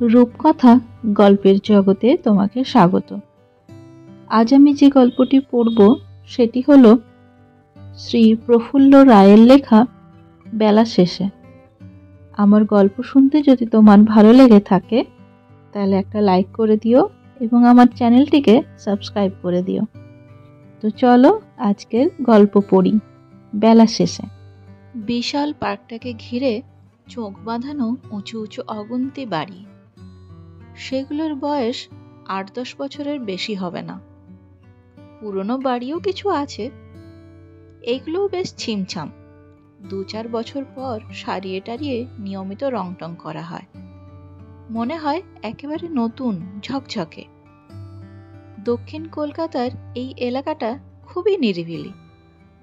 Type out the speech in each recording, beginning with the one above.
রূপকথা গল্পের জগতে তোমাকে স্বাগত। আজ আমি যে গল্পটি পড়ব সেটি হল শ্রী প্রফুল্ল রায়ের লেখা বেলা শেষে। আমার গল্প শুনতে যদি তোমার ভালো লেগে থাকে তাহলে একটা লাইক করে দিও এবং আমার চ্যানেলটিকে সাবস্ক্রাইব করে দিও। তো চলো আজকের গল্প পড়ি। বেলা শেষে। বিশাল পার্কটাকে ঘিরে চোখ বাঁধানো উঁচু উঁচু অগুন্তি বাড়ি। সেগুলোর বয়স ৮-১০ বছরের বেশি হবে না। পুরনো বাড়িও কিছু আছে, এগুলোও বেশ ছিমছাম। ২-৪ বছর পর সারিয়ে টারিয়ে নিয়মিত রং টং করা হয়, মনে হয় একেবারে নতুন ঝকঝকে। দক্ষিণ কলকাতার এই এলাকাটা খুবই নিরিবিলি,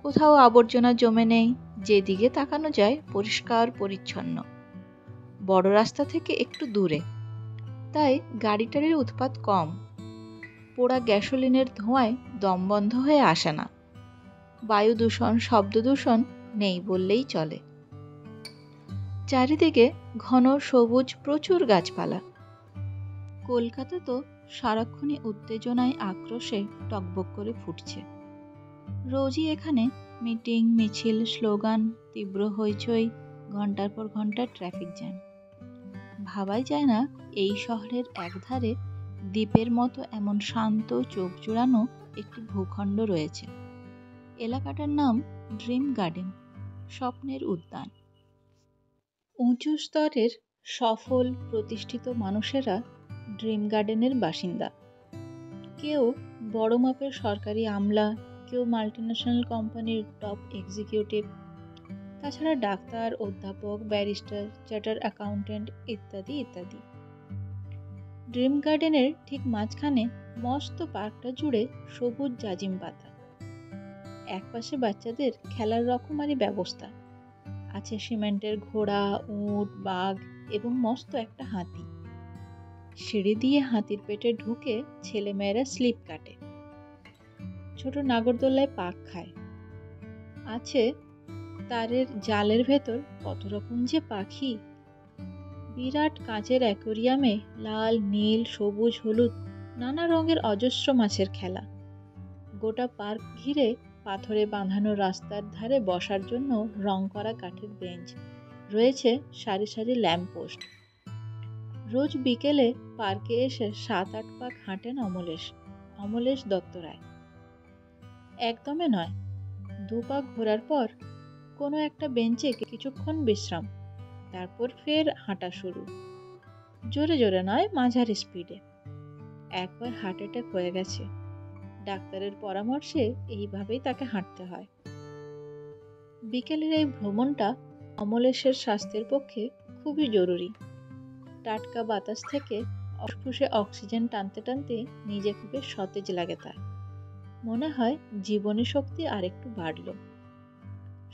কোথাও আবর্জনা জমে নেই, যেদিকে তাকানো যায় পরিষ্কার পরিচ্ছন্ন। বড় রাস্তা থেকে একটু দূরে, তাই গাড়ি টাড়ির উৎপাত কম। পোড়া গ্যাসোলিনের ধোঁয়ায় দম বন্ধ হয়ে আসে না। বায়ু দূষণ, শব্দ দূষণ নেই বললেই চলে। চারিদিকে ঘন সবুজ, প্রচুর গাছপালা। কলকাতা তো সারাক্ষণই উত্তেজনায় আক্রোশে টকবক করে ফুটছে। রোজই এখানে মিটিং, মিছিল, স্লোগান, তীব্র হইচই, ঘন্টার পর ঘন্টা ট্রাফিক জ্যাম। ভাবাই যায় না এই শহরের একধারে দ্বীপের মতো এমন শান্ত, চোখ জুড়ানো একটি ভূখণ্ড রয়েছে। এলাকাটার নাম ড্রিম গার্ডেন, স্বপ্নের উদ্যান। উঁচু স্তরের সফল প্রতিষ্ঠিত মানুষেরা ড্রিম গার্ডেনের বাসিন্দা। কেউ বড় মাপের সরকারি আমলা, কেউ মাল্টিন্যাশনাল কোম্পানির টপ এক্সিকিউটিভ, তাছাড়া ডাক্তার, অধ্যাপক, ব্যারিস্টার, চার্টার অ্যাকাউন্টেন্ট ইত্যাদি ইত্যাদি। ড্রিম গার্ডেনের ঠিক মাঝখানে মস্ত পার্কটা জুড়ে সবুজ জাজিম পাতা। একপাশে বাচ্চাদের খেলার রকমারি ব্যবস্থা আছে, সিমেন্টের ঘোড়া, উট, বাঘ এবং মস্ত একটা হাতি। সিঁড়ি দিয়ে হাতির পেটে ঢুকে ছেলেমেয়েরা স্লিপ কাটে, ছোট নাগরদোল্লায় পাক খায়। আছে তারের জালের ভেতর কত রকম যে পাখি। বিরাট কাঁচের অ্যাকোরিয়ামে লাল, নীল, সবুজ, হলুদ নানা রঙের অজস্র মাছের খেলা। গোটা পার্ক ঘিরে পাথরে বাঁধানো রাস্তার ধারে বসার জন্য রং করা কাঠের বেঞ্চ, রয়েছে সারি সারি ল্যাম্পপোস্ট। রোজ বিকেলে পার্কে এসে ৭-৮ পাক হাঁটেন অমলেশ দত্ত রায়। একদমে নয়, ২ পাক ঘোরার পর কোনো একটা বেঞ্চে কিছুক্ষণ বিশ্রাম, তারপর ফের হাঁটা শুরু। জোরে জোরে নয়, মাঝারি স্পিডে। একবার হার্ট অ্যাটাক হয়ে গেছে, ডাক্তারের পরামর্শে এইভাবেই তাকে হাঁটতে হয়। বিকেলের এই ভ্রমণটা অমলেশের স্বাস্থ্যের পক্ষে খুবই জরুরি। টাটকা বাতাস থেকে ফুসফুসে অক্সিজেন টানতে টানতে নিজেকে বেশ সতেজ লাগে তার। মনে হয় জীবনী শক্তি আরেকটু বাড়ল।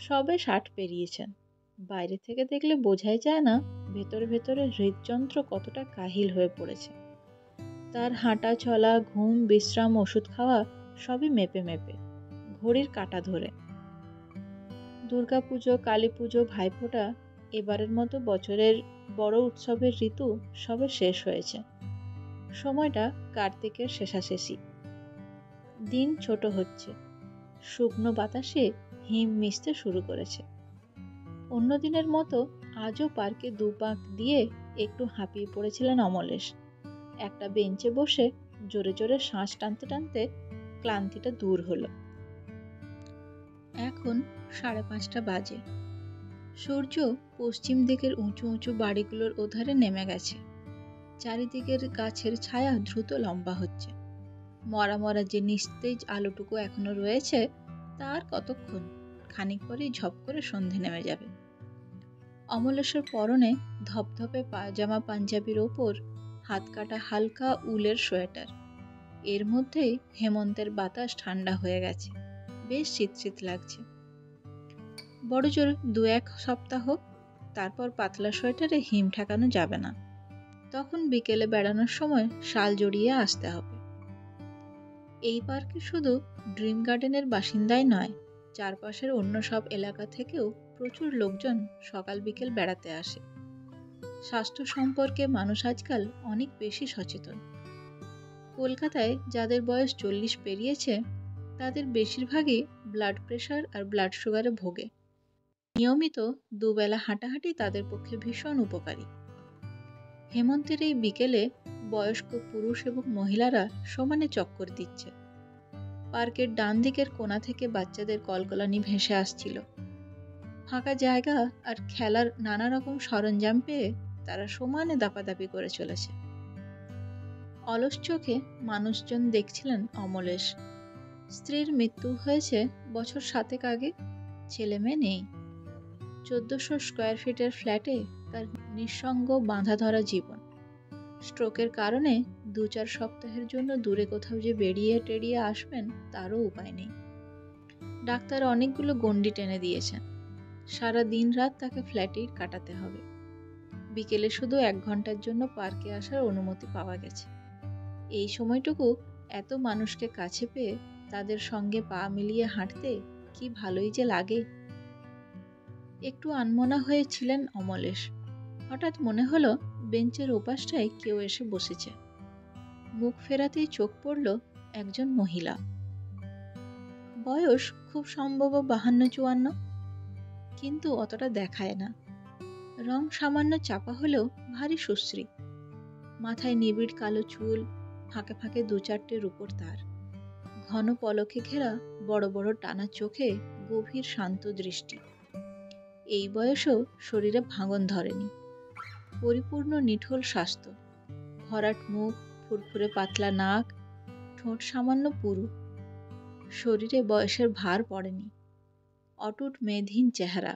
সবে ৬০ পেরিয়েছেন, বাইরে থেকে দেখলে বোঝাই যায় না ভেতরে ভেতরে হৃদযন্ত্র কতটা কাহিল হয়ে পড়েছে। তার হাঁটা চলা, ঘুম, বিশ্রাম, ওষুধ খাওয়া সবই মেপে মেপে, ঘড়ির কাঁটা ধরে। দুর্গাপুজো, কালী পুজো, ভাইফোঁটা, এবারের মতো বছরের বড় উৎসবের ঋতু সবে শেষ হয়েছে। সময়টা কার্তিকের শেষাশেষি। দিন ছোট হচ্ছে, শুকনো বাতাসে হিম মিশতে শুরু করেছে। অন্য দিনের মতো আজও পার্কে ২ পাক দিয়ে একটু হাঁপিয়ে পড়েছিলেন অমলেশ। একটা বেঞ্চে বসে জোরে জোরে শ্বাস টানতে টানতে ক্লান্তিটা দূর হলো। এখন ৫:৩০ বাজে। সূর্য পশ্চিম দিকের উঁচু উঁচু বাড়িগুলোর ওধারে নেমে গেছে। চারিদিকের গাছের ছায়া দ্রুত লম্বা হচ্ছে। মরা মরা যে নিস্তেজ আলোটুকু এখনো রয়েছে তার কতক্ষণ, খানিক পরেই ঝপ করে সন্ধে নেমে যাবে। অমলেশের পরনে ধপধপে পায়জামা পাঞ্জাবির ওপর হাত কাটা হালকা উলের সোয়েটার। এর মধ্যেই হেমন্তের বাতাস ঠান্ডা হয়ে গেছে, বেশ শীত লাগছে। বড় জোর ২-১ সপ্তাহ, তারপর পাতলা সোয়েটারে হিম ঠেকানো যাবে না। তখন বিকেলে বেড়ানোর সময় শাল জড়িয়ে আসতে হবে। এই পার্কে শুধু ড্রিম গার্ডেনের বাসিন্দাই নয়, চারপাশের অন্য সব এলাকা থেকেও প্রচুর লোকজন সকাল বিকেল বেড়াতে আসে। স্বাস্থ্য সম্পর্কে মানুষ আজকাল অনেক বেশি সচেতন। কলকাতায় যাদের বয়স 40 পেরিয়েছে তাদের বেশিরভাগই ব্লাড প্রেশার আর ব্লাড সুগারে ভোগে। নিয়মিত দুবেলা হাঁটাহাঁটি তাদের পক্ষে ভীষণ উপকারী। হেমন্তের এই বিকেলে বয়স্ক পুরুষ এবং মহিলারা সমানে চক্কর দিচ্ছে। পার্কের ডান দিকের কোণা থেকে বাচ্চাদের কলকলানি ভেসে আসছিল। ফাঁকা জায়গা আর খেলার নানা রকম সরঞ্জাম পেয়ে তারা সমানে দাপাদাপি করে চলেছে। অলস চোখে মানুষজন দেখছিলেন অমলেশ। স্ত্রীর মৃত্যু হয়েছে বছর 7 আগে, ছেলে মেয়ে নেই। 1400 স্কোয়ার ফিটের ফ্ল্যাটে তার নিঃসঙ্গ বাঁধা ধরা জীবন। স্ট্রোকের কারণে 2-4 সপ্তাহের জন্য দূরে কোথাও যে বেরিয়ে টেরিয়ে আসবেন তারও উপায় নেই। ডাক্তার অনেকগুলো গণ্ডি টেনে দিয়েছেন। সারা দিন রাত তাকে ফ্ল্যাটেই কাটাতে হবে। বিকেলে শুধু 1 ঘন্টার জন্য পার্কে আসার অনুমতি পাওয়া গেছে। এই সময়টুকু এত মানুষকে কাছে পেয়ে তাদের সঙ্গে পা মিলিয়ে হাঁটতে কি ভালোই যে লাগে। একটু আনমনা হয়েছিলেন অমলেশ। হঠাৎ মনে হলো বেঞ্চের ওপাশটায় কেউ এসে বসেছে। মুখ ফেরাতেই চোখ পড়ল একজন মহিলা। বয়স খুব সম্ভব 52-54, কিন্তু অতটা দেখায় না। রং সামান্য চাপা হলেও ভারী সুশ্রী। মাথায় নিবিড় কালো চুল, ফাঁকে ফাঁকে 2-4টে রূপোর তার। ঘন পলকে ঘেরা বড় বড় টানা চোখে গভীর শান্ত দৃষ্টি। এই বয়সেও শরীরে ভাঙন ধরেনি। পরিপূর্ণ নিঠোল স্বাস্থ্য, ভরাট মুখ, ফুরফুরে পাতলা নাক, ঠোঁট সামান্য পুরু। শরীরে বয়সের ভার পড়েনি। অটুট মেদহীন চেহারা।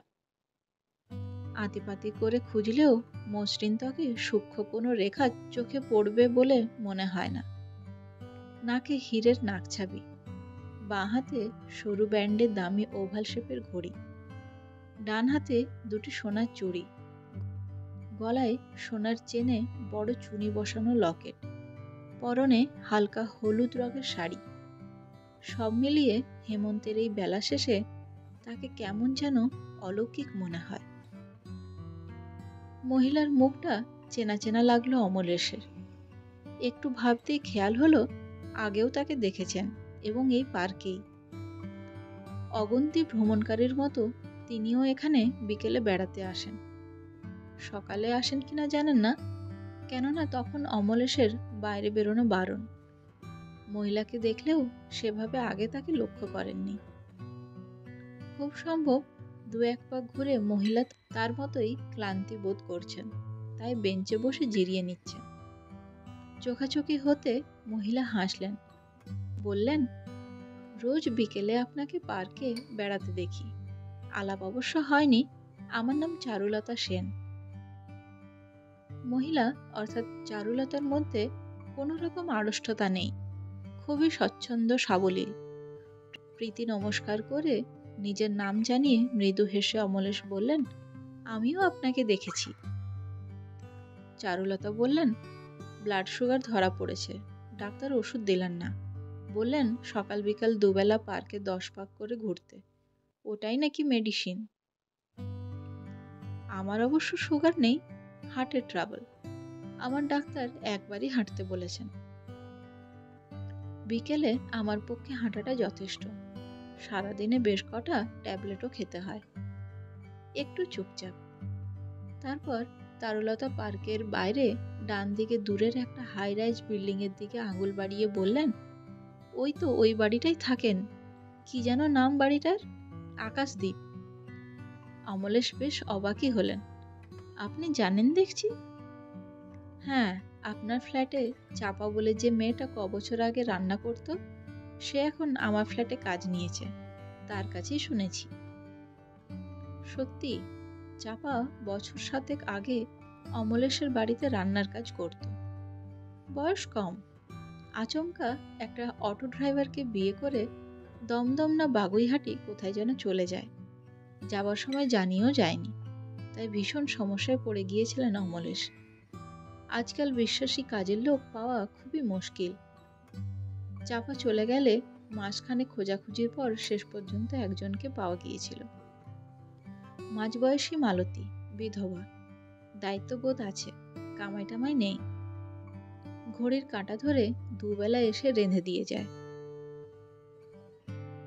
আতিপাতি করে খুঁজলেও মসৃণ ত্বকে সূক্ষ্ম কোনো রেখা চোখে পড়বে বলে মনে হয় না। নাকে হীরের নাকছাবি। বাঁ হাতে সরু ব্যান্ডের দামি ওভাল শেপের ঘড়ি। ডান হাতে 2টি সোনার চুড়ি। গলায় সোনার চেনে বড় চুনি বসানো লকেট। পরনে হালকা হলুদ রঙের শাড়ি। সব মিলিয়ে হেমন্তের এই বেলা শেষে তাকে কেমন যেন অলৌকিক মনে হয়। মহিলার মুখটা চেনা চেনা লাগলো অমলেশের। একটু ভাবতেই খেয়াল হলো আগেও তাকে দেখেছেন, এবং এই পার্কেই। অগুন্তি ভ্রমণকারীর মতো তিনিও এখানে বিকেলে বেড়াতে আসেন। সকালে আসেন কিনা জানেন না, কেননা তখন অমলেশের বাইরে বেরোনো বারণ। মহিলাকে দেখলেও সেভাবে আগে তাকে লক্ষ্য করেননি। খুব সম্ভব 2-1 পাক ঘুরে মহিলা তার মতোই ক্লান্তি বোধ করছেন, তাই বেঞ্চে বসে জিরিয়ে নিচ্ছেন। চোখাচোখি হতে মহিলা হাসলেন, বললেন, রোজ বিকেলে আপনাকে পার্কে বেড়াতে দেখি। আলাপ অবশ্য হয়নি। আমার নাম চারুলতা সেন। মহিলা অর্থাৎ চারুলতার মধ্যে কোনো রকম আড়ষ্টতা নেই। খুবই স্বচ্ছন্দ সাবলীল। প্রীতি নমস্কার করে নিজের নাম জানিয়ে মৃদু হেসে অমলেশ বললেন, আমিও আপনাকে দেখেছি। চারুলতা বললেন, ব্লাড সুগার ধরা পড়েছে। ডাক্তার ওষুধ দিলেন না, বললেন সকাল বিকাল দুবেলা পার্কে 10 পাক করে ঘুরতে, ওটাই নাকি মেডিসিন। আমার অবশ্য সুগার নেই, হার্টের ট্রাবল। আমার ডাক্তার একবারই হাঁটতে বলেছেন। বিকেলে আমার পক্ষে হাঁটাটা যথেষ্ট। সারাদিনে বেশ কটা ট্যাবলেটও খেতে হয়। একটু চুপচাপ। তারপর চারুলতা পার্কের বাইরে ডান দিকে দূরের একটা হাই রাইজ বিল্ডিং এর দিকে আঙুল বাড়িয়ে বললেন, ওই তো ওই বাড়িটাই থাকেন। কি যেন নাম বাড়িটার? আকাশদ্বীপ। অমলেশ বেশ অবাকই হলেন। আপনি জানেন দেখছি। হ্যাঁ, আপনার ফ্ল্যাটে চাপা বলে যে মেয়েটা কবছর আগে রান্না করত, সে এখন আমার ফ্ল্যাটে কাজ নিয়েছে। তার কাছেই শুনেছি। সত্যি, চাপা বছর 7 আগে অমলেশের বাড়িতে রান্নার কাজ করত। বয়স কম। আচমকা একটা অটো ড্রাইভারকে বিয়ে করে দমদম না বাগুইহাটি কোথায় যেন চলে যায়। যাবার সময় জানিয়েও যায়নি, তাই ভীষণ সমস্যায় পড়ে গিয়েছিলেন অমলেশ। আজকাল বিশ্বাসী কাজের লোক পাওয়া খুবই মুশকিল। চাপা চলে গেলে মাসখানে খোঁজাখুঁজির পর শেষ পর্যন্ত একজনকে পাওয়া গিয়েছিল। মাঝবয়সী মালতী, বিধবা। দায়িত্ববোধ আছে, কামাই টামাই নেই। ঘড়ির কাঁটা ধরে দুবেলা এসে রেঁধে দিয়ে যায়।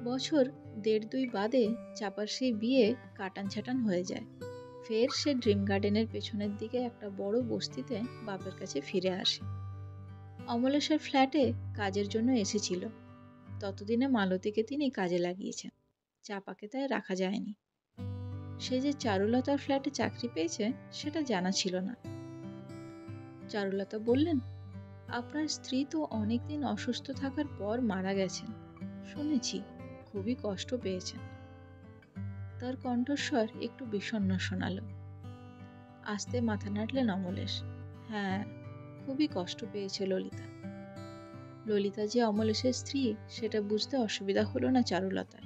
বছর ১.৫-২ বাদে চাপার সেই বিয়ে কাটান ছাটান হয়ে যায়। ফের সে ড্রিম গার্ডেনের পেছনের দিকে একটা বড় বস্তিতে বাপের কাছে ফিরে আসে। অমলেশের ফ্ল্যাটে কাজের জন্য এসেছিল। ততদিনে মালতীকে তিনি কাজে লাগিয়েছেন, চাপাকে তাই রাখা যায়নি। সে যে চারুলতার ফ্ল্যাটে চাকরি পেয়েছে সেটা জানা ছিল না। চারুলতা বললেন, আপনার স্ত্রী তো অনেকদিন অসুস্থ থাকার পর মারা গেছেন, শুনেছি খুবই কষ্ট পেয়েছেন। তার কণ্ঠস্বর একটু বিষণ্ণ শোনালো। আস্তে মাথা নাড়লেন অমলেশ। হ্যাঁ, খুবই কষ্ট পেয়েছে ললিতা। ললিতা যে অমলেশের স্ত্রী সেটা বুঝতে অসুবিধা হলো না চারুলতার।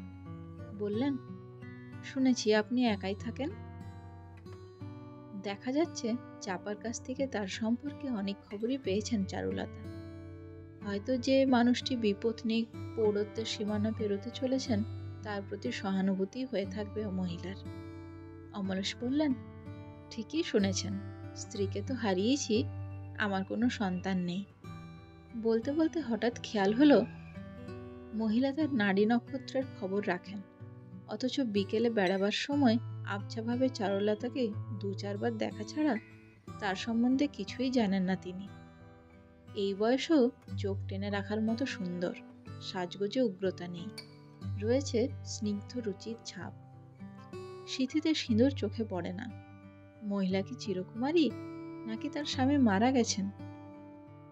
বললেন, শুনেছি আপনি একাই থাকেন। দেখা যাচ্ছে চাপার কাছ থেকে তার সম্পর্কে অনেক খবরই পেয়েছেন চারুলতা। হয়তো যে মানুষটি বিপত্নিক প্রৌঢ়ত্বের সীমানা পেরোতে চলেছেন তার প্রতি সহানুভূতি হয়ে থাকবে ও মহিলার। অমলেশ বললেন, ঠিকই শুনেছেন, স্ত্রীকে তো হারিয়েছি, আমার কোনো সন্তান নেই। বলতে বলতে হঠাৎ খেয়াল হলো মহিলা তার নাড়ি নক্ষত্রের খবর রাখেন, অথচ বিকেলে বেড়াবার সময় আবছাভাবে চারুলতাকে ২-৪ বার দেখা ছাড়া তার সম্বন্ধে কিছুই জানেন না তিনি। এই বয়সেও চোখ টেনে রাখার মতো সুন্দর, সাজগোজে উগ্রতা নেই, রয়েছে স্নিগ্ধ রুচির ছাপ। সিঁথিতে সিঁদুর চোখে পড়ে না। মহিলা কি চিরকুমারী, নাকি তার স্বামী মারা গেছেন?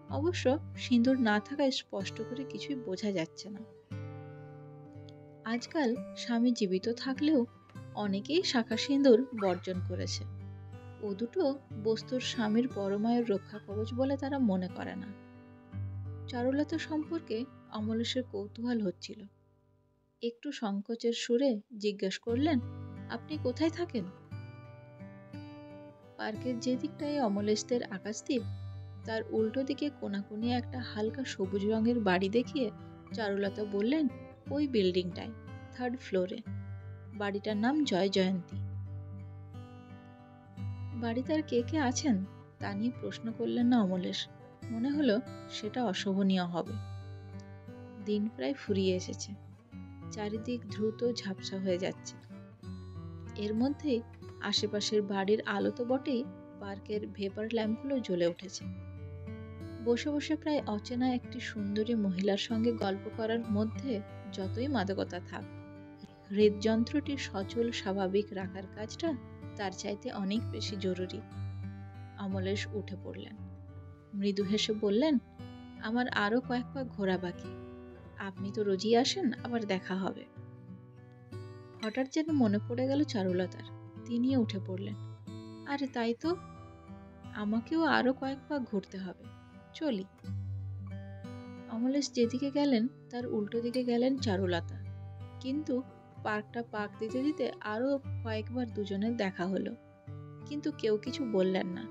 অবশ্য সিঁদুর না থাকায় স্পষ্ট করে কিছুই বোঝা যাচ্ছে না। আজকাল স্বামী জীবিত থাকলেও অনেকেই শাঁখা সিঁদুর বর্জন করেছে। ও দুটো বস্তুর স্বামীর পরমায়ের রক্ষা কবচ বলে তারা মনে করে না। চারুলতা সম্পর্কে অমলেশের কৌতূহল হচ্ছিল। একটু সংকোচের সুরে জিজ্ঞেস করলেন, আপনি কোথায় থাকেন? পার্কের যে দিকটায় অমলেশদের আকাশদ্বীপ তার উল্টো দিকে কোনাকুনি একটা হালকা সবুজ রঙের বাড়ি দেখিয়ে চারুলতা বললেন, ওই বিল্ডিংটায়, 3rd ফ্লোরে। বাড়িটার নাম জয় জয়ন্তী। বাড়িতে আর কে কে আছেন তা নিয়ে প্রশ্ন করলেন না অমলেশ। মনে হলো সেটা অশোভনীয় হবে। দিন প্রায় ফুরিয়ে এসেছে, চারিদিক দ্রুত ঝাপসা হয়ে যাচ্ছে। এর মধ্যেই আশেপাশের বাড়ির আলো তো বটেই, পার্কের ভেপার ল্যাম্পগুলো জ্বলে উঠেছে। বসে বসে প্রায় অচেনা একটি সুন্দরী মহিলার সঙ্গে গল্প করার মধ্যে যতই মাদকতা থাক, হৃদযন্ত্রটি সচল স্বাভাবিক রাখার কাজটা তার চাইতে অনেক বেশি জরুরি। অমলেশ উঠে পড়লেন, মৃদু হেসে বললেন, আমার আরো কয়েক পা ঘোরা বাকি। আপনি তো রোজই আসেন, আবার দেখা হবে। হঠাৎ যেন মনে পড়ে গেল চারুলতার। তিনিও উঠে পড়লেন। আরে তাই তো, আমাকেও আরো কয়েক পা ঘুরতে হবে, চলি। অমলেশ যেদিকে গেলেন তার উল্টো দিকে গেলেন চারুলতা। কিন্তু পার্কটা পাক দিতে দিতে আরো কয়েকবার দুজনের দেখা হলো, কিন্তু কেউ কিছু বললেন না।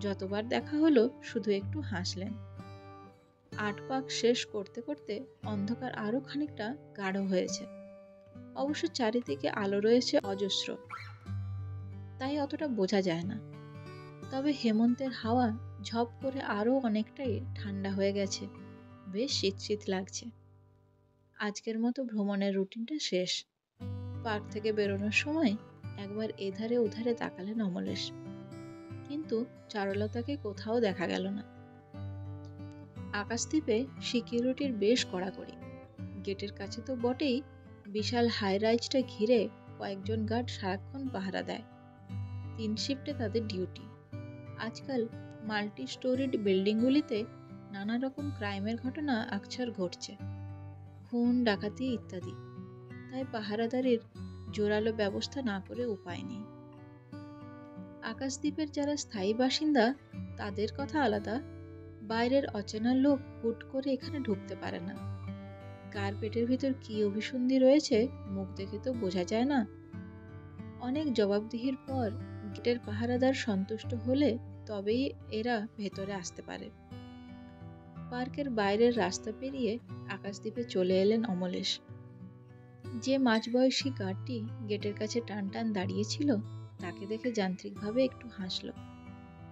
যতবার দেখা হলো শুধু একটু হাসলেন। ৮ পাক শেষ করতে করতে অন্ধকার আরো খানিকটা গাঢ় হয়েছে। অবশ্য চারিদিকে আলো রয়েছে অজস্র, তাই অতটা বোঝা যায় না। তবে হেমন্তের হাওয়া ঝপ করে আরো অনেকটাই ঠান্ডা হয়ে গেছে, বেশ শীত শীত লাগছে। আজকের মতো ভ্রমণের রুটিনটা শেষ। পার্ক থেকে বেরোনোর সময় একবার এধারে ওধারে তাকালেন অমলেশ, কিন্তু চারুলতাকে কোথাও দেখা গেল না। আকাশদ্বীপে সিকিউরিটির বেশ কড়াকড়ি। গেটের কাছে তো বটেই, বিশাল হাই রাইজটা ঘিরে কয়েকজন গার্ড সারাক্ষণ পাহারা দেয়। ৩ শিফটে তাদের ডিউটি। আজকাল মাল্টি স্টোরিড বিল্ডিংগুলিতে নানা রকম ক্রাইমের ঘটনা আকছার ঘটছে, খুন ডাকাতি ইত্যাদি। তাই পাহারাদারির জোরালো ব্যবস্থা না করে উপায় নেই। আকাশদ্বীপের যারা স্থায়ী বাসিন্দা তাদের কথা আলাদা, বাইরের অচেনা লোক হুট করে এখানে ঢুকতে পারে না। কার পেটের ভিতর কি অভিসন্ধি রয়েছে মুখ দেখে তো বোঝা যায় না। অনেক জবাবদিহির পর গেটের পাহারাদার সন্তুষ্ট হলে তবেই এরা ভেতরে আসতে পারে। পার্কের বাইরের রাস্তা পেরিয়ে আকাশদ্বীপে চলে এলেন অমলেশ। যে মাঝবয়সী গার্ডটি গেটের কাছে টান টান দাঁড়িয়েছিল তাকে দেখে যান্ত্রিকভাবে একটু হাসল।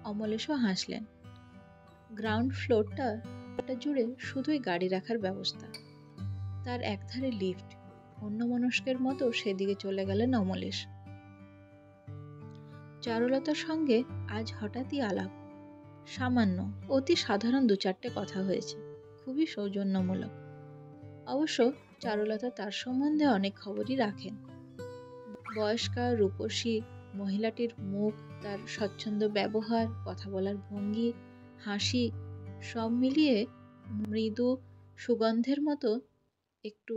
অমলেশও হাসলেন। গ্রাউন্ড ফ্লোরটা জুড়ে শুধুই গাড়ি রাখার ব্যবস্থা, তার একধারে লিফট। অন্যমনস্কের মতো সেদিকে চলে গেলেন অমলেশ। চারুলতার সঙ্গে আজ হঠাৎই আলাপ। সামান্য, অতি সাধারণ 2-4টে কথা হয়েছে, খুবই সৌজন্যমূলক। অবশ্য চারুলতা তার সম্বন্ধে অনেক খবরই রাখেন। বয়স্কা রূপসী মহিলাটির মুখ, তার স্বচ্ছন্দ ব্যবহার, কথা বলার ভঙ্গি, হাসি, সব মিলিয়ে মৃদু সুগন্ধের মতো একটু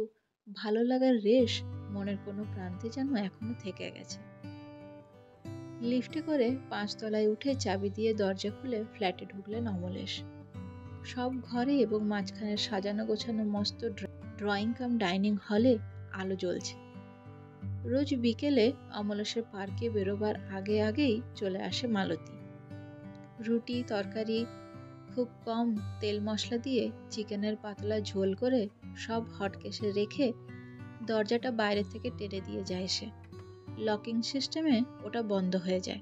ভালো লাগার রেশ মনের কোনো প্রান্তে যেন এখনো থেকে গেছে। লিফটে করে 5 তলায় উঠে চাবি দিয়ে দরজা খুলে ফ্ল্যাটে ঢুকলেন অমলেশ। সব ঘরে এবং মাঝখানে সাজানো গোছানো মস্ত ড্রয়িং কাম ডাইনিং হলে আলো জ্বলছে। রোজ বিকেলে অমলেশের পার্কে বেরোবার আগেই চলে আসে মালতী। রুটি তরকারি, খুব কম তেল মশলা দিয়ে চিকেনের পাতলা ঝোল করে সব হটকেসে রেখে দরজাটা বাইরে থেকে টেনে দিয়ে যায় সে। লকিং সিস্টেমে ওটা বন্ধ হয়ে যায়।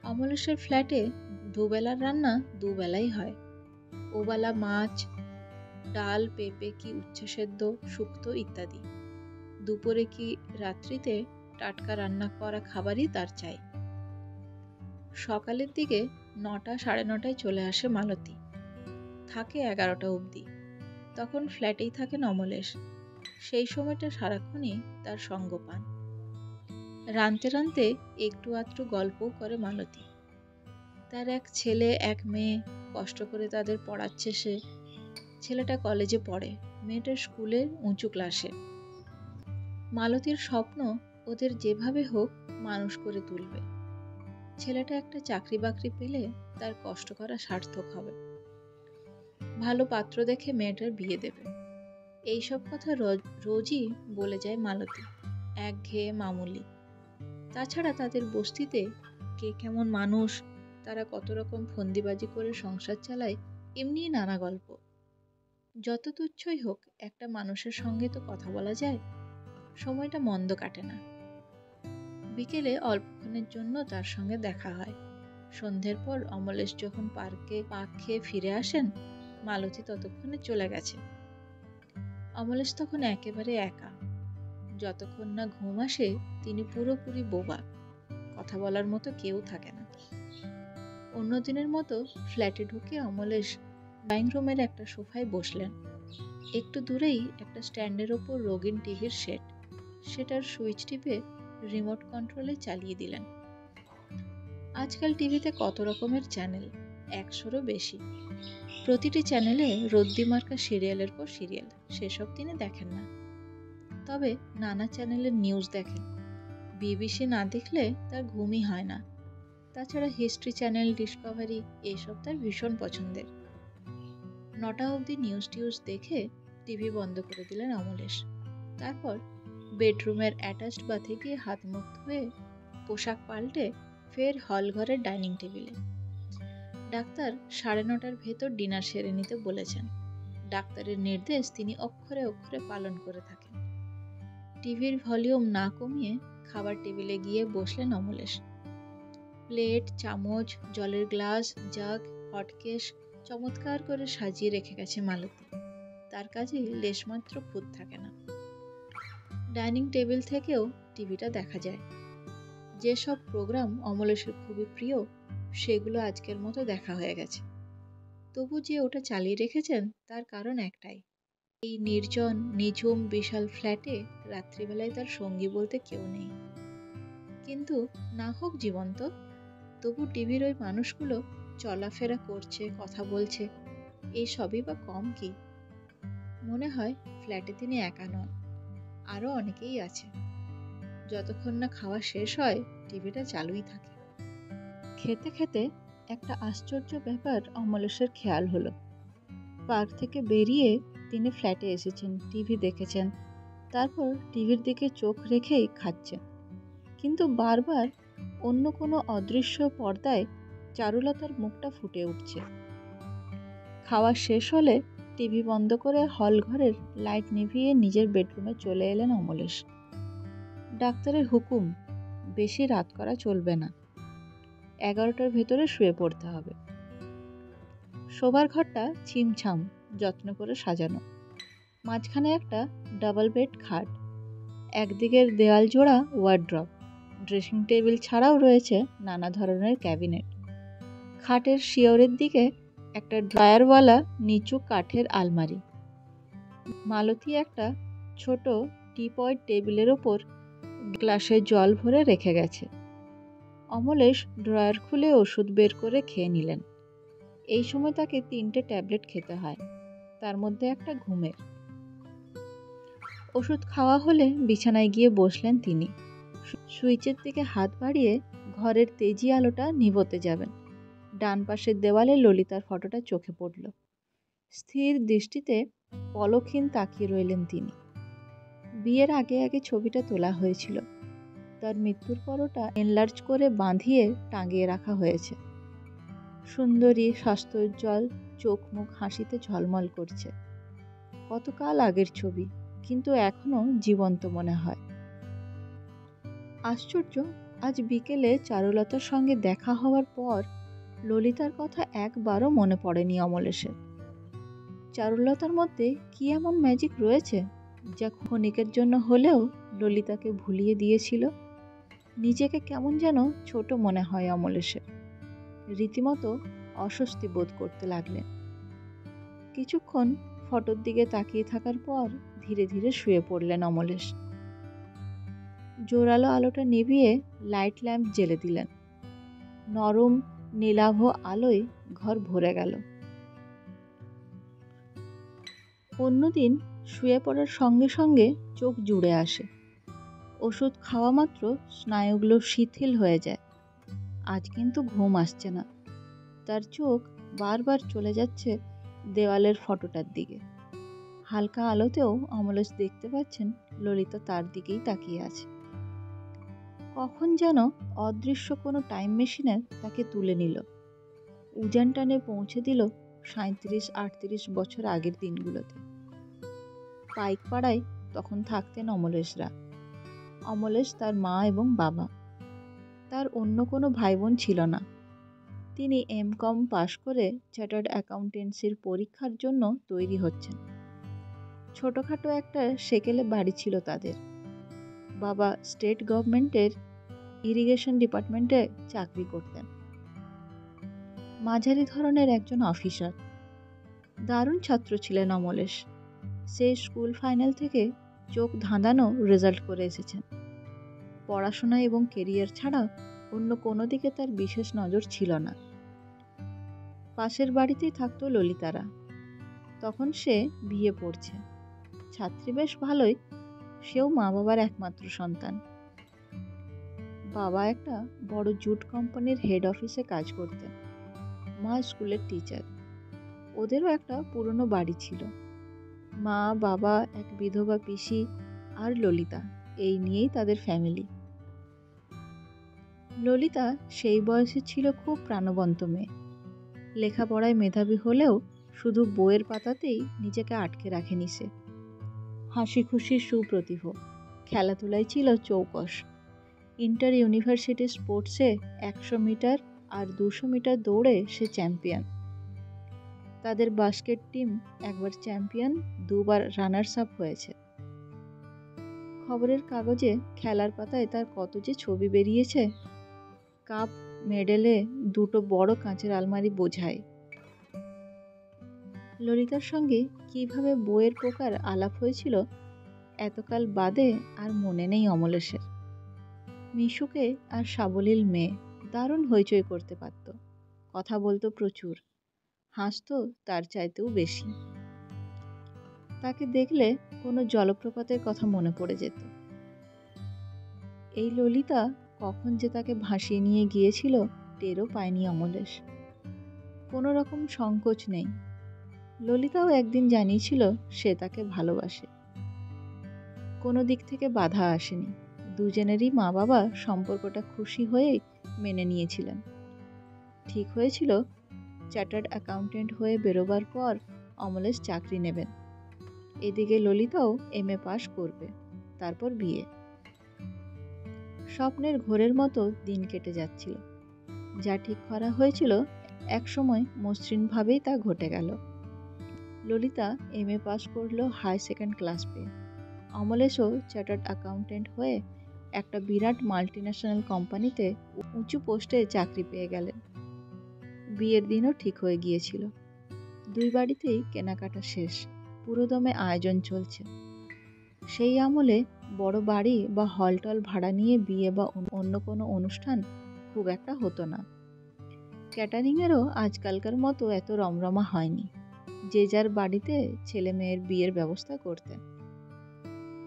অমলেশের ফ্ল্যাটে দুবেলার রান্না দুবেলাই হয়। ওবেলা মাছ, ডাল, পেঁপে কি উচ্ছে সেদ্ধ, শুক্তো ইত্যাদি। দুপুরে কি রাত্রিতে টাটকা রান্না করা খাবারই তার চাই। সকালের দিকে 9টা 9:30টায় চলে আসে মালতী, থাকে 11টা অবধি। তখন ফ্ল্যাটেই থাকেন অমলেশ। সেই সময়টা সারাক্ষণই তার সঙ্গ পান। রানতে রানতে একটু আধটু গল্পও করে মালতী। তার এক ছেলে এক মেয়ে, কষ্ট করে তাদের পড়াচ্ছে সে। ছেলেটা কলেজে পড়ে, মেয়েটার স্কুলের উঁচু ক্লাসে। মালতীর স্বপ্ন ওদের যেভাবে হোক মানুষ করে তুলবে। ছেলেটা একটা চাকরি বাকরি পেলে তার কষ্ট করা সার্থক হবে। ভালো পাত্র দেখে মেয়েটার বিয়ে দেবে। এইসব কথা রোজই বলে যায় মালতী, একঘেয়ে মামুলি। তাছাড়া তাদের বস্তিতে কে কেমন মানুষ, তারা কত রকম ফন্দিবাজি করে সংসার চালায়, এমনি নানা গল্প। যত তুচ্ছই হোক, একটা মানুষের সঙ্গে তো কথা বলা যায়। সময়টা মন্দ কাটে না। বিকেলে অল্পক্ষণের জন্য তার সঙ্গে দেখা হয়। সন্ধ্যের পর অমলেশ যখন পার্কে পাক খেয়ে ফিরে আসেন, মালতী ততক্ষণে চলে গেছে। অমলেশ তখন একেবারে একা। যতক্ষণ না ঘুম আসে তিনি পুরোপুরি বোবা, কথা বলার মতো কেউ থাকে না। অন্যদিনের মতো ফ্ল্যাটে ঢুকে অমলেশ ড্রয়িং রুমের একটা সোফায় বসলেন। একটু দূরেই একটা স্ট্যান্ডের ওপর রঙিন টিভির সেট, সেটার সুইচ টিপে রিমোট কন্ট্রোলে চালিয়ে দিলেন। আজকাল টিভিতে কত রকমের চ্যানেল, 100-রও বেশি। প্রতিটি চ্যানেলে রদ্দি মার্কা সিরিয়ালের পর সিরিয়াল, সেসব তিনি দেখেন না। তবে নানা চ্যানেলের নিউজ দেখেন। বিবিসি না দেখলে তার ঘুমই হয় না। তাছাড়া হিস্ট্রি চ্যানেল, ডিসকভারি এসব তার ভীষণ পছন্দের। 9টা অবধি নিউজ টিউজ দেখে টিভি বন্ধ করে দিলেন অমলেশ। তারপর বেডরুমের অ্যাটাচড বাথে গিয়ে হাত মুখ ধুয়ে পোশাক পাল্টে ফের হল ঘরের ডাইনিং টেবিলে। ডাক্তার 9:30টার ভেতর ডিনার সেরে নিতে বলেছেন। ডাক্তারের নির্দেশ তিনি অক্ষরে অক্ষরে পালন করে থাকেন। টিভির ভলিউম না কমিয়ে খাবার টেবিলে গিয়ে বসলেন অমলেশ। প্লেট, চামচ, জলের গ্লাস, জাগ, হটকেস চমৎকার করে সাজিয়ে রেখে গেছে মালতী। তার কাজে লেশমাত্র খুঁত থাকে না। ডাইনিং টেবিল থেকেও টিভিটা দেখা যায়। যেসব প্রোগ্রাম অমলেশের খুবই প্রিয়, সেগুলো আজকের মতো দেখা হয়ে গেছে। তবু যে ওটা চালিয়ে রেখেছেন তার কারণ একটাই, এই নির্জন নিঝুম বিশাল ফ্ল্যাটে রাত্রিবেলায় তার সঙ্গী বলতে কেউ নেই। কিন্তু না হোক জীবন্ত, তবু টিভির ওই মানুষগুলো চলাফেরা করছে, কথা বলছে, এই সবই বা কম কি? মনে হয় ফ্ল্যাটে তিনি একা নন, আরো অনেকেই আছে। যতক্ষণ না খাওয়া শেষ হয় টিভিটা চালুই থাকে। খেতে খেতে একটা আশ্চর্য ব্যাপার অমলেশের খেয়াল হলো। পার্ক থেকে বেরিয়ে তিনি ফ্ল্যাটে এসেছেন, টিভি দেখেছেন, তারপর টিভির দিকে চোখ রেখেই খাচ্ছেন। কিন্তু বারবার অন্য কোনো অদৃশ্য পর্দায় চারুলতার মুখটা ফুটে উঠছে। খাওয়া শেষ হলে টিভি বন্ধ করে হল ঘরের লাইট নিভিয়ে নিজের বেডরুমে চলে এলেন অমলেশ। ডাক্তারের হুকুম, বেশি রাত করা চলবে না। 11টার ভেতরে শুয়ে পড়তে হবে। শোবার ঘরটা ছিমছাম যত্ন করে সাজানো, মাঝখানে একটা ডাবল বেড খাট, একদিকের দেওয়াল জোড়া ওয়ার্ড্রপ, ড্রেসিং টেবিল ছাড়াও রয়েছে নানা ধরনের ক্যাবিনেট। খাটের শিয়রের দিকে একটা ড্রয়ারওয়ালা নিচু কাঠের আলমারি। মালতী একটা ছোট টিপয় টেবিলের ওপর গ্লাসে জল ভরে রেখে গেছে। অমলেশ ড্রয়ার খুলে ওষুধ বের করে খেয়ে নিলেন। এই সময় তাকে 3টে ট্যাবলেট খেতে হয়, তার মধ্যে একটা ঘুমের। ওষুধ খাওয়া হলে বিছানায় গিয়ে বসলেন তিনি। সুইচের দিকে হাত বাড়িয়ে ঘরের তেজি আলোটা নিভোতে যাবেন। ডান পাশের দেওয়ালে ললিতার ফটোটা চোখে পড়ল। স্থির দৃষ্টিতে পলকহীন তাকিয়ে রইলেন তিনি। বিয়ের আগে আগে ছবিটা তোলা হয়েছিল, তার মৃত্যুর পর ওটা এনলার্জ করে বাঁধিয়ে টাঙিয়ে রাখা হয়েছে। সুন্দরী, স্বাস্থ্যোজ্জ্বল, চোখ মুখ হাসিতে ঝলমল করছে। কতকাল আগের ছবি, কিন্তু এখনো জীবন্ত মনে হয়। আশ্চর্য, আজ বিকেলে চারুলতার সঙ্গে দেখা হওয়ার পর ললিতার কথা একবারও মনে পড়েনি অমলেশের। চারুলতার মধ্যে কি এমন ম্যাজিক রয়েছে যা ক্ষণিকের জন্য হলেও ললিতাকে ভুলিয়ে দিয়েছিল? নিজেকে কেমন যেন ছোট মনে হয় অমলেশের। রীতিমতো অস্বস্তি বোধ করতে লাগলেন। কিছুক্ষণ ফটোর দিকে তাকিয়ে থাকার পর ধীরে ধীরে শুয়ে পড়লেন অমলেশ। জোরালো আলোটা নিভিয়ে লাইট ল্যাম্প জ্বেলে দিলেন। নরম নীলাভ আলোয় ঘর ভরে গেল। অন্যদিন শুয়ে পড়ার সঙ্গে সঙ্গে চোখ জুড়ে আসে। ওষুধ খাওয়া মাত্র স্নায়ুগুলো শিথিল হয়ে যায়। আজ কিন্তু ঘুম আসছে না। তার চোখ বারবার চলে যাচ্ছে দেওয়ালের ফটোটার দিকে। হালকা আলোতেও অমলেশ দেখতে পাচ্ছেন ললিতা তার দিকেই তাকিয়ে আছে। কখন যেন অদৃশ্য কোনো টাইম মেশিনে তাকে তুলে নিল, উজান টানে পৌঁছে দিল 37-38 বছর আগের দিনগুলোতে। পাইকপাড়ায় তখন থাকতেন অমলেশরা। অমলেশ, তার মা এবং বাবা। তার অন্য কোনো ভাই বোন ছিল না। তিনি এম.কম পাশ করে চার্টার্ড অ্যাকাউন্টেন্সির পরীক্ষার জন্য তৈরি হচ্ছেন। ছোটোখাটো একটা সেকেলে বাড়ি ছিল তাদের। বাবা স্টেট গভর্নমেন্টের ইরিগেশন ডিপার্টমেন্টে চাকরি করতেন। মাঝারি ধরনের একজন অফিসার। দারুণ ছাত্র ছিলেন অমলেশ। সে স্কুল ফাইনাল থেকে চোখ ধাঁধানো রেজাল্ট করে এসেছেন। পড়াশোনা এবং কেরিয়ার ছাড়া অন্য কোনো দিকে তার বিশেষ নজর ছিল না। পাশের বাড়িতেই থাকতো ললিতারা। তখন সে বিয়ে পড়ছে। ছাত্রী বেশ ভালোই, সেও মা বাবার একমাত্র সন্তান। বাবা একটা বড় জুট কোম্পানির হেড অফিসে কাজ করতেন, মা স্কুলের টিচার। ওদেরও একটা পুরনো বাড়ি ছিল। মা, বাবা, এক বিধবা পিসি আর ললিতা, এই নিয়েই তাদের ফ্যামিলি। ললিতা সেই বয়সে ছিল খুব প্রাণবন্ত মেয়ে। লেখাপড়ায় মেধাবী হলেও শুধু বইয়ের পাতাতেই নিজেকে আটকে রাখেনি সে। হাসি খুশি সুপ্রতিভ, খেলাধুলায় ছিল চৌকস। ইন্টার ইউনিভার্সিটি স্পোর্টসে 100 মিটার আর 200 মিটার দৌড়ে সে চ্যাম্পিয়ন। তাদের বাস্কেট টিম একবার চ্যাম্পিয়ন, দুবার রানার্স আপ হয়েছে। খবরের কাগজে, খেলার পাতায় তার কত যে ছবি বেরিয়েছে। কাপ, মেডেলে 2টো বড় কাঁচের আলমারি বোঝায়। ললিতার সঙ্গে কিভাবে বইয়ের পোকার আলাপ হয়েছিল এতকাল বাদে আর মনে নেই অমলেশের। মিশুকে আর সাবলীল মেয়ে, দারুণ হইচই করতে পারত, কথা বলতো প্রচুর, হাসতো তার চাইতেও বেশি। তাকে দেখলে কোনো জলপ্রপাতের কথা মনে পড়ে যেত। এই ললিতা কখন যে তাকে ভাসিয়ে নিয়ে গিয়েছিল টেরও পায়নি অমলেশ। কোনো রকম সংকোচ নেই। ললিতাও একদিন জানিয়েছিল সে তাকে ভালোবাসে। কোনো দিক থেকে বাধা আসেনি। দুজনেরই মা বাবা সম্পর্কটা খুশি হয়েই মেনে নিয়েছিলেন। ঠিক হয়েছিল চার্টার্ড অ্যাকাউন্টেন্ট হয়ে বেরোবার পর অমলেশ চাকরি নেবেন। এদিকে ললিতাও এমএ পাশ করবে, তারপর বিয়ে। স্বপ্নের ঘোরের মতো দিন কেটে যাচ্ছিল। যা ঠিক করা হয়েছিল একসময় মসৃণভাবেই তা ঘটে গেল। ললিতা MA পাস করলো হাই সেকেন্ড ক্লাস পেয়ে। অমলেশও চার্টার্ড অ্যাকাউন্টেন্ট হয়ে একটা বিরাট মাল্টিন্যাশনাল কোম্পানিতে উঁচু পোস্টে চাকরি পেয়ে গেলেন। বিয়ের দিনও ঠিক হয়ে গিয়েছিল। দুই বাড়িতেই কেনাকাটা শেষ, পুরোদমে আয়োজন চলছে। সেই আমলে বড় বাড়ি বা হলটল ভাড়া নিয়ে বিয়ে বা অন্য কোনো অনুষ্ঠান খুব একটা হতো না। ক্যাটারিংয়েরও আজকালকার মতো এত রমরমা হয়নি। যে যার বাড়িতে ছেলে মেয়ের বিয়ের ব্যবস্থা করতেন।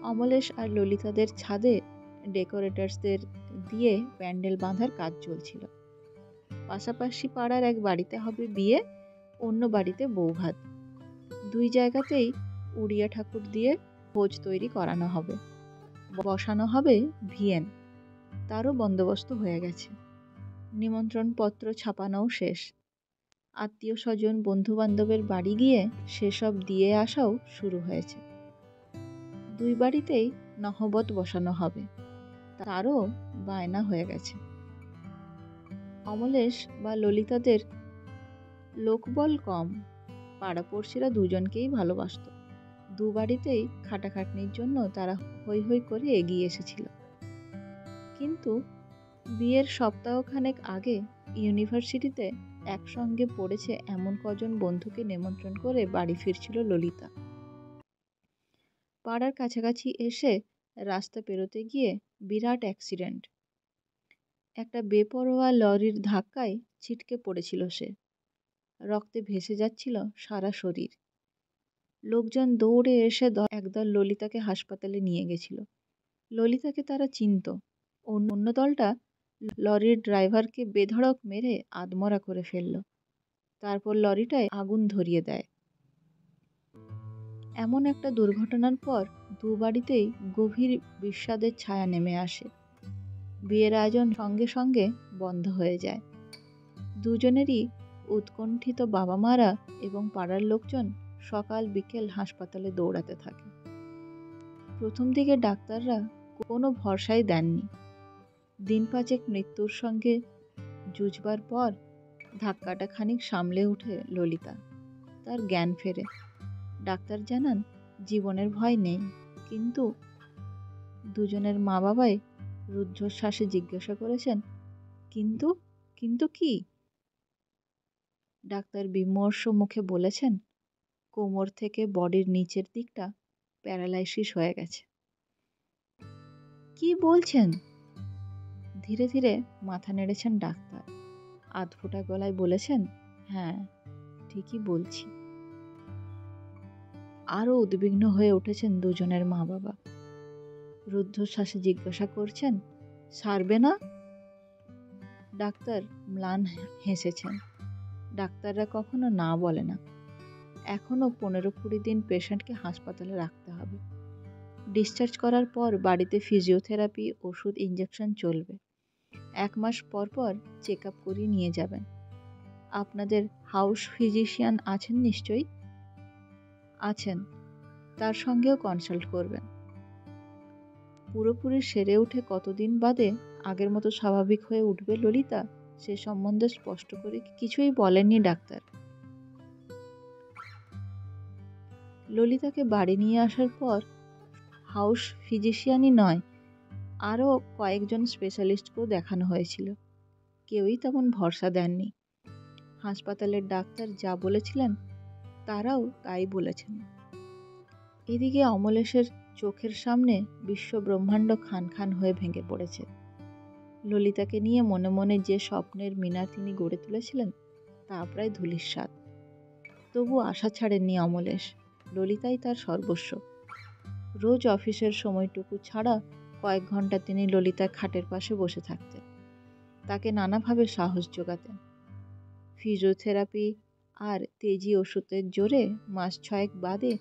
অমলেশ আর ললিতাদের ছাদে ডেকোরেটরসদের দিয়ে প্যান্ডেল বাঁধার কাজ চলছিল। পাশাপাশি পাড়ার এক বাড়িতে হবে বিয়ে, অন্য বাড়িতে বৌভাত। দুই জায়গাতেই উড়িয়া ঠাকুর দিয়ে ভোজ তৈরি করানো হবে। বসানো হবে ভিয়েন, তারও বন্দোবস্ত হয়ে গেছে। নিমন্ত্রণপত্র ছাপানোও শেষ। আত্মীয় স্বজন বন্ধু বান্ধবের বাড়ি গিয়ে সেসব দিয়ে আসাও শুরু হয়েছে। দুই বাড়িতেই নহবত বসানো হবে, তারও বায়না হয়ে গেছে। অমলেশ বা ললিতাদের লোকবল কম, পাড়াপড়শিরা দুজনকেই ভালোবাসত। দু বাড়িতেই খাটাখাটনির জন্য তারা হৈ হৈ করে এগিয়ে এসেছিল। কিন্তু বিয়ের সপ্তাহখানেক আগে ইউনিভার্সিটিতে একসঙ্গে পড়েছে এমন কজন বন্ধুকে নিমন্ত্রণ করে বাড়ি ফিরছিল ললিতা। পাড়ার কাছাকাছি এসে রাস্তা পেরোতে গিয়ে বিরাট অ্যাক্সিডেন্ট। একটা বেপরোয়া লরির ধাক্কায় ছিটকে পড়েছিল সে। রক্তে ভেসে যাচ্ছিল সারা শরীর। লোকজন দৌড়ে এসে একদল ললিতাকে হাসপাতালে নিয়ে গেছিল। ললিতাকে তারা চিনত। অন্য দলটা লরির ড্রাইভারকে বেধড়ক মেরে আধমরা করে ফেলল। তারপর লরিটায় আগুন ধরিয়ে দেয়। এমন একটা দুর্ঘটনার পর দু বাড়িতেই গভীর বিষাদের ছায়া নেমে আসে। বিয়ের আয়োজন সঙ্গে সঙ্গে বন্ধ হয়ে যায়। দুজনেরই উৎকণ্ঠিত বাবা মারা এবং পাড়ার লোকজন সকাল বিকেল হাসপাতালে দৌড়াতে থাকে। প্রথম দিকে ডাক্তাররা কোনো ভরসাই দেননি। দিন পাঁচেক মৃত্যুর সঙ্গে যুঝবার পর ধাক্কাটা খানিক সামলে উঠে ললিতা। তার জ্ঞান ফেরে। ডাক্তার জানান জীবনের ভয় নেই, কিন্তু দুজনের মা বাবাই রুদ্ধশ্বাসে জিজ্ঞাসা করেছেন, কিন্তু কিন্তু কি? ডাক্তার বিমর্ষ মুখে বলেছেন, কোমর থেকে বডির নিচের দিকটা প্যারালাইসিস হয়ে গেছে। কি বলছেন? ধীরে ধীরে মাথা নেড়েছেন ডাক্তার। আধফোটা গলায় বলেছেন, হ্যাঁ ঠিকই বলছি। আরও উদ্বিগ্ন হয়ে উঠেছেন দুজনের মা বাবা। রুদ্ধশ্বাসে জিজ্ঞাসা করছেন, সারবে না? ডাক্তার ম্লান হেসেছেন। ডাক্তাররা কখনো না বলে না। এখনো 15-20 দিন পেশেন্টকে হাসপাতালে রাখতে হবে। ডিসচার্জ করার পর বাড়িতে ফিজিওথেরাপি, ওষুধ, ইঞ্জেকশন চলবে। 1 মাস পর পর চেক আপ করিয়ে নিয়ে যাবেন। আপনাদের হাউস ফিজিশিয়ান আছেন নিশ্চয়ই? আছেন, তার সঙ্গেও কনসাল্ট করবেন। পুরোপুরি সেরে উঠে কতদিন বাদে আগের মতো স্বাভাবিক হয়ে উঠবে ললিতা, সে সম্বন্ধে স্পষ্ট করে কিছুই বলেননি ডাক্তার। ললিতাকে বাড়ি নিয়ে আসার পর হাউস ফিজিশিয়ানই নয়, আরও কয়েকজন স্পেশালিস্টকেও দেখানো হয়েছিল। কেউই তেমন ভরসা দেননি। হাসপাতালের ডাক্তার যা বলেছিলেন তারাও তাই বলেছেন। এদিকে অমলেশের চোখের সামনে বিশ্ব ব্রহ্মাণ্ড খান খান হয়ে ভেঙে পড়েছে। ললিতাকে নিয়ে মনে মনে যে স্বপ্নের মিনার তিনি গড়ে তুলেছিলেন তা প্রায় ধূলিসাৎ। তবু আশা ছাড়েননি অমলেশ। ললিতাই তার সর্বস্ব। রোজ অফিসের সময়টুকু ছাড়া কয়েক ঘন্টা তিনি ললিতার খাটের পাশে বসে থাকতেন। তাকে নানাভাবে সাহস যোগাতেন। ফিজিওথেরাপি আর তেজি ওষুধের জোরে মাস 6 বাদে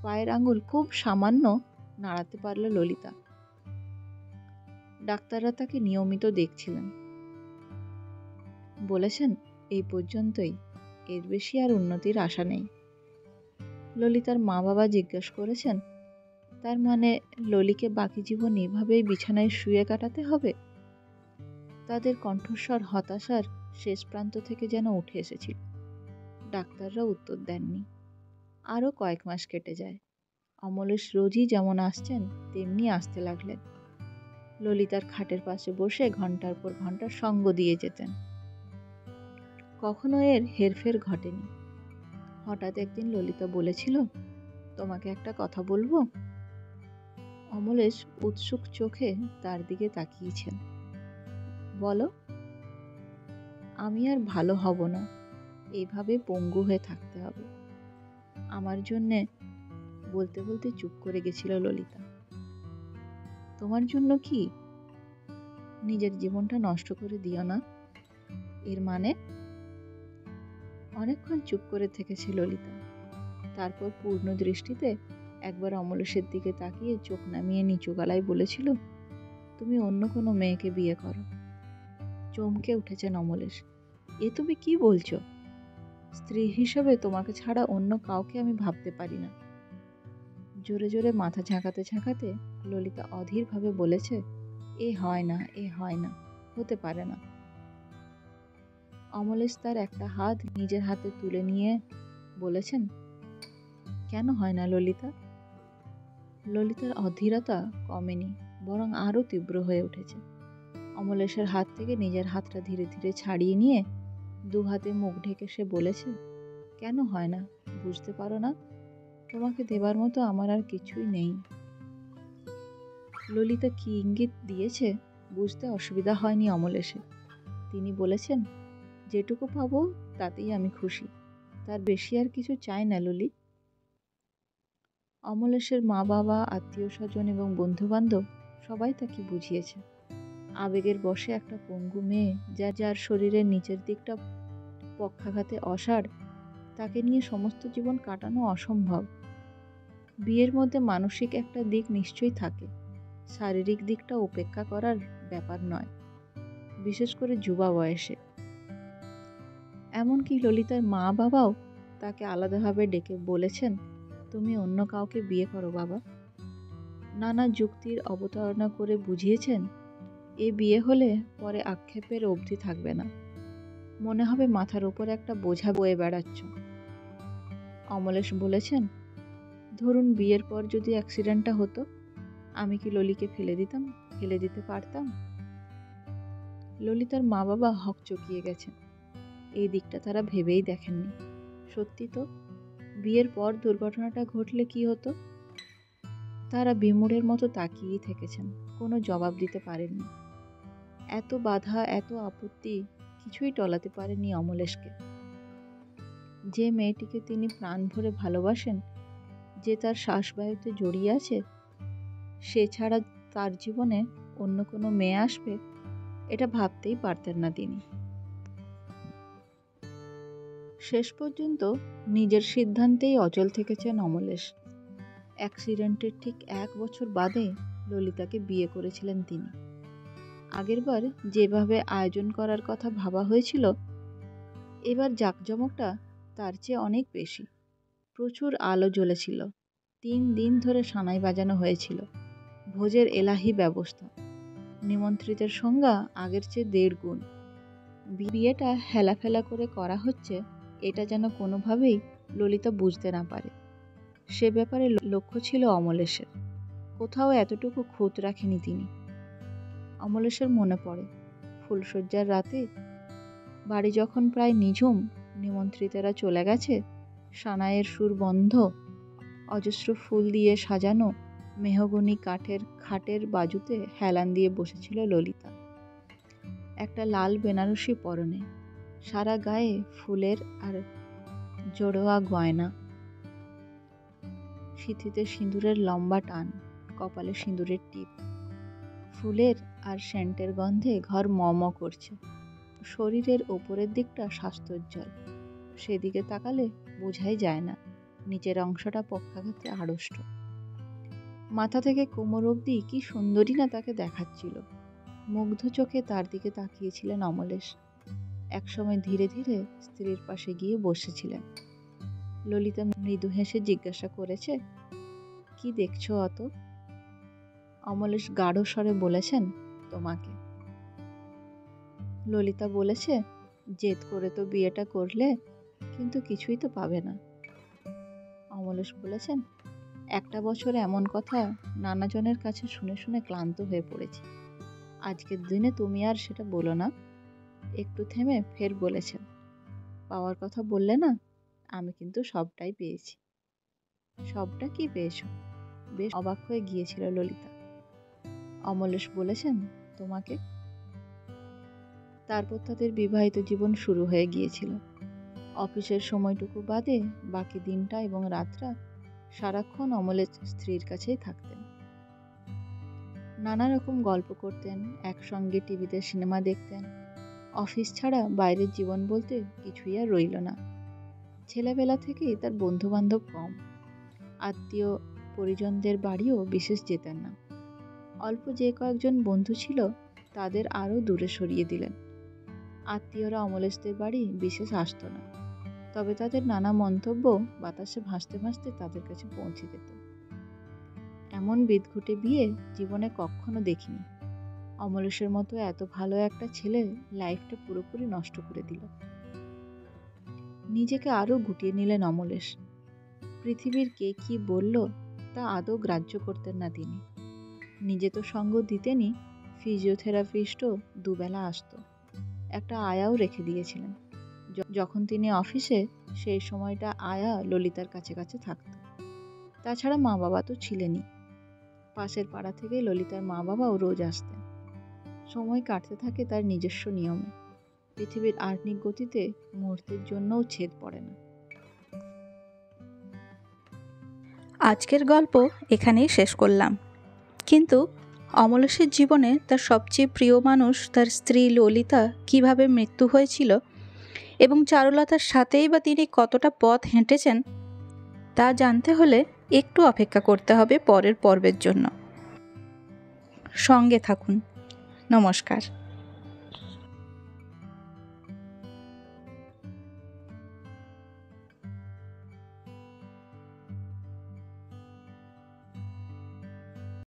পায়ের আঙুল খুব সামান্য নাড়াতে পারল ললিতা। ডাক্তাররা তাকে নিয়মিত দেখছিলেন। বলেছেন, এই পর্যন্তই, এর বেশি আর উন্নতির আশা নেই। ললিতার মা বাবা জিজ্ঞাসা করেছেন, তার মানে ললিকে বাকি জীবন এভাবেই বিছানায় শুয়ে কাটাতে হবে? তাদের কণ্ঠস্বর হতাশার শেষ প্রান্ত থেকে যেন উঠে এসেছিল। ডাক্তাররা উত্তর দেননি। আরও কয়েক মাস কেটে যায়। অমলেশ রোজই যেমন আসছেন তেমনি আসতে লাগলেন। ললিতার খাটের পাশে বসে ঘন্টার পর ঘন্টা সঙ্গ দিয়ে যেতেন। কখনো এর হেরফের ঘটেনি। হঠাৎ একদিন ললিতা বলেছিল, তোমাকে একটা কথা বলবো। অমলেশ উৎসুক চোখে তার দিকে তাকিয়েছেন। বলো। আমি আর ভালো হব না, এইভাবে পঙ্গু হয়ে থাকতে হবে আমার জন্যে। বলতে বলতে চুপ করে গেছিল ললিতা। তোমার জন্য কি? নিজের জীবনটা নষ্ট করে দিও না। এর মানে? অনেকক্ষণ চুপ করে থেকেছে ললিতা। তারপর পূর্ণ দৃষ্টিতে একবার অমলেশের দিকে তাকিয়ে চোখ নামিয়ে নিচু গলায় বলেছিল, তুমি অন্য কোনো মেয়েকে বিয়ে করো। চমকে উঠেছেন অমলেশ। এ তুমি কি বলছো? স্ত্রী হিসেবে তোমাকে ছাড়া অন্য কাউকে আমি ভাবতে পারি না। জোরে জোরে মাথা ঝাঁকাতে ঝাঁকাতে ললিতা অধীরভাবে বলেছে, এ হয় না, এ হয় না, হতে পারে না। অমলেশ তার একটা হাত নিজের হাতে তুলে নিয়ে বলেছেন, কেন হয় না ললিতা? ললিতার অধীরতা কমেনি, বরং আরো তীব্র হয়ে উঠেছে। অমলেশের হাত থেকে নিজের হাতটা ধীরে ধীরে ছাড়িয়ে নিয়ে দু হাতে মুখ ঢেকে সে বলেছে, কেন হয় না বুঝতে পারো না? তোমাকে দেবার মতো আমার আর কিছুই নেই। ললিতা কি ইঙ্গিত দিয়েছে বুঝতে অসুবিধা হয়নি অমলেশের। তিনি বলেছেন, যেটুকু পাবো তাতেই আমি খুশি, তার বেশি আর কিছু চাই না ললি। অমলেশের মা বাবা, আত্মীয় স্বজন এবং বন্ধু বান্ধব সবাই তাকে বুঝিয়েছে। আবেগের বশে একটা পঙ্গু মেয়ে, যার শরীরের নিচের দিকটা পক্ষাঘাতে অসাড়, তাকে নিয়ে সমস্ত জীবন কাটানো অসম্ভব। বিয়ের মধ্যে মানসিক একটা দিক নিশ্চয়ই থাকে, শারীরিক দিকটা উপেক্ষা করার ব্যাপার নয়, বিশেষ করে যুবা বয়সে। এমনকি ললিতার মা বাবাও তাকে আলাদাভাবে ডেকে বলেছেন, তুমি অন্য কাউকে বিয়ে করো বাবা। নানা যুক্তির অবতারণা করে বুঝিয়েছেন, এ বিয়ে হলে পরে আক্ষেপের অবধি থাকবে না, মনে হবে মাথার উপর একটা বোঝা বয়ে বেড়াচ্ছ। অমলেশ বলেছেন, ধরুন বিয়ের পর যদি অ্যাক্সিডেন্টটা হতো, আমি কি ললিকে ফেলে দিতে পারতাম? ললিতার মা বাবা হকচকিয়ে গেছেন। এই দিকটা তারা ভেবেই দেখেননি। সত্যি তো, বিয়ের পর দুর্ঘটনাটা ঘটলে কি হতো? তারা বিমূঢ়ের মতো তাকিয়েই থেকেছেন, কোনো জবাব দিতে পারেননি। এত বাধা, এত আপত্তি কিছুই টলাতে পারেনি অমলেশকে। যে মেয়েটিকে তিনি প্রাণ ভরে ভালোবাসেন, যে তার শ্বাসবায়ুতে জড়িয়ে আছে, সে ছাড়া তার জীবনে অন্য কোনো মেয়ে আসবে, এটা ভাবতেই পারতেন না তিনি। শেষ পর্যন্ত নিজের সিদ্ধান্তেই অচল থেকেছেন অমলেশ। অ্যাক্সিডেন্টের ঠিক 1 বছর বাদে ললিতাকে বিয়ে করেছিলেন তিনি। আগেরবার যেভাবে আয়োজন করার কথা ভাবা হয়েছিল, এবার জাঁকজমকটা তার চেয়ে অনেক বেশি। প্রচুর আলো জ্বলেছিল, 3 দিন ধরে সানাই বাজানো হয়েছিল, ভোজের এলাহি ব্যবস্থা, নিমন্ত্রিতের সংখ্যা আগের চেয়ে 1.5 গুণ। বিয়েটা হেলাফেলা করে করা হচ্ছে, এটা যেন কোনোভাবেই ললিতা বুঝতে না পারে। সে ব্যাপারে লক্ষ্য ছিল অমলেশের, কোথাও এতটুকু খুঁত রাখেনি তিনি। অমলেশের মনে পড়ে, ফুলশয্যার রাতে বাড়ি যখন প্রায় নিঝুম, নিমন্ত্রিতেরা চলে গেছে, সানাইয়ের সুর বন্ধ, অজস্র ফুল দিয়ে সাজানো মেহগনি কাঠের খাটের বাজুতে হেলান দিয়ে বসেছিল ললিতা। একটা লাল বেনারসি পরনে, সারা গায়ে ফুলের আর জড়োয়া গয়না, সিঁথিতে সিঁদুরের লম্বা টান, কপালে সিঁদুরের টিপ। ফুলের আর সেন্টের গন্ধে ঘর ম করছে। শরীরের ওপরের দিকটা স্বাস্থ্যোজ্জ্বল, সেদিকে তাকালে বোঝাই যায় না নিচের অংশটা পক্ষাঘাতে আড়ষ্ট। মাথা থেকে কোমর অবধি কি সুন্দরী না তাকে দেখাচ্ছিল। মুগ্ধ চোখে তার দিকে তাকিয়েছিলেন অমলেশ। একসময় ধীরে ধীরে স্ত্রীর পাশে গিয়ে বসেছিলেন। ললিতা মৃদু হেসে জিজ্ঞাসা করেছে, কি দেখছো অত? অমলেশ গাঢ় স্বরে বলেছেন, তোমাকে। ললিতা বলেছে, জেদ করে তো বিয়েটা করলে, কিন্তু কিছুই তো পাবে না। অমলেশ বলেছেন, একটা বছর এমন কথা নানাজনের কাছে শুনে শুনে ক্লান্ত হয়ে পড়েছি। আজকের দিনে তুমি আর সেটা বলো না। একটু থেমে ফের বলেছেন, পাওয়ার কথা বললে না, আমি কিন্তু সবটাই পেয়েছি। সবটা কি পেয়েছো? বেশ অবাক হয়ে গিয়েছিল ললিতা। অমলেশ বলেছেন, তোমাকে। তারপর তাদের বিবাহিত জীবন শুরু হয়ে গিয়েছিল। অফিসের সময়টুকু বাদে বাকি দিনটা এবং রাতটা সারাক্ষণ অমলের স্ত্রীর কাছেই থাকতেন। নানা রকম গল্প করতেন, একসঙ্গে টিভিতে সিনেমা দেখতেন। অফিস ছাড়া বাইরের জীবন বলতে কিছুই আর রইল না। ছেলেবেলা থেকেই তার বন্ধুবান্ধব কম, আত্মীয় পরিজনদের বাড়িও বিশেষ যেতেন না। অল্প যে কয়েকজন বন্ধু ছিল তাদের আরও দূরে সরিয়ে দিলেন। আত্মীয়রা অমলেশদের বাড়ি বিশেষ আসত না, তবে তাদের নানা মন্তব্য বাতাসে ভাসতে ভাসতে তাদের কাছে পৌঁছে যেত। এমন বিদঘুটে বিয়ে জীবনে কখনো দেখিনি। অমলেশের মতো এত ভালো একটা ছেলে লাইফটা পুরোপুরি নষ্ট করে দিল। নিজেকে আরও গুটিয়ে নিলেন অমলেশ। পৃথিবীর কে কি বলল তা আদৌ গ্রাহ্য করতেন না তিনি। নিজে তো সঙ্গ দিতেনই, ফিজিওথেরাপিস্টও দুবেলা আসতো। একটা আয়াও রেখে দিয়েছিলেন। যখন তিনি অফিসে, সেই সময়টা আয়া ললিতার কাছে কাছে থাকত। তাছাড়া মা বাবা তো ছিলেনই। পাশের পাড়া থেকে ললিতার মা বাবাও রোজ আসতেন। সময় কাটতে থাকে তার নিজস্ব নিয়মে। পৃথিবীর আর্নিক গতিতে মুহূর্তের জন্যও ছেদ পড়ে না। আজকের গল্প এখানেই শেষ করলাম। কিন্তু অমলেশের জীবনে তার সবচেয়ে প্রিয় মানুষ তার স্ত্রী ললিতা কিভাবে মৃত্যু হয়েছিল এবং চারুলতার সাথেই বা তিনি কতটা পথ হেঁটেছেন তা জানতে হলে একটু অপেক্ষা করতে হবে পরের পর্বের জন্য। সঙ্গে থাকুন। নমস্কার।